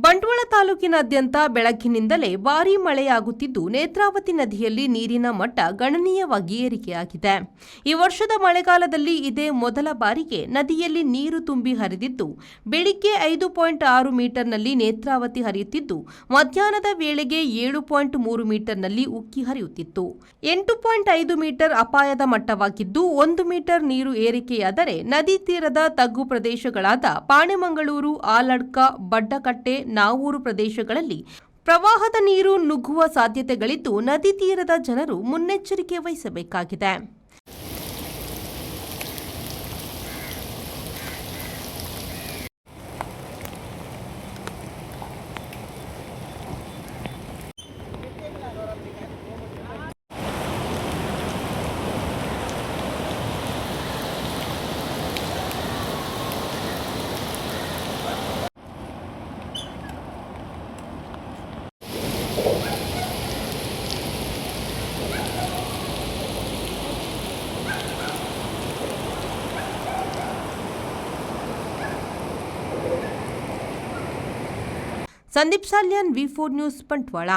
ಬಂಟ್ವಾಳ ತಾಲೂಕಿನಾದ್ಯಂತ ಬೆಳಗ್ಗಿನಿಂದಲೇ ಭಾರೀ ಮಳೆಯಾಗುತ್ತಿದ್ದು ನೇತ್ರಾವತಿ ನದಿಯಲ್ಲಿ ನೀರಿನ ಮಟ್ಟ ಗಣನೀಯವಾಗಿ ಏರಿಕೆಯಾಗಿದೆ. ಈ ವರ್ಷದ ಮಳೆಗಾಲದಲ್ಲಿ ಇದೇ ಮೊದಲ ಬಾರಿಗೆ ನದಿಯಲ್ಲಿ ನೀರು ತುಂಬಿ ಹರಿದಿದ್ದು, ಬೆಳಿಗ್ಗೆ 5.6 ಮೀಟರ್ನಲ್ಲಿ ನೇತ್ರಾವತಿ ಹರಿಯುತ್ತಿದ್ದು, ಮಧ್ಯಾಹ್ನದ ವೇಳೆಗೆ 7.3 ಮೀಟರ್ನಲ್ಲಿ ಉಕ್ಕಿ ಹರಿಯುತ್ತಿತ್ತು. 8.5 ಮೀಟರ್ ಅಪಾಯದ ಮಟ್ಟವಾಗಿದ್ದು, 1 ಮೀಟರ್ ನೀರು ಏರಿಕೆಯಾದರೆ ನದಿ ತೀರದ ತಗ್ಗು ಪ್ರದೇಶಗಳಾದ ಪಾಣೆಮಂಗಳೂರು, ಆಲಡ್ಕ, ಬಡ್ಡಕಟ್ಟೆ, ನಾವೂರು ಪ್ರದೇಶಗಳಲ್ಲಿ ಪ್ರವಾಹದ ನೀರು ನುಗ್ಗುವ ಸಾಧ್ಯತೆಗಳಿದ್ದು, ನದಿ ತೀರದ ಜನರು ಮುನ್ನೆಚ್ಚರಿಕೆ ವಹಿಸಬೇಕಾಗಿದೆ. Sandeep Salian, V4 news, Bantwal.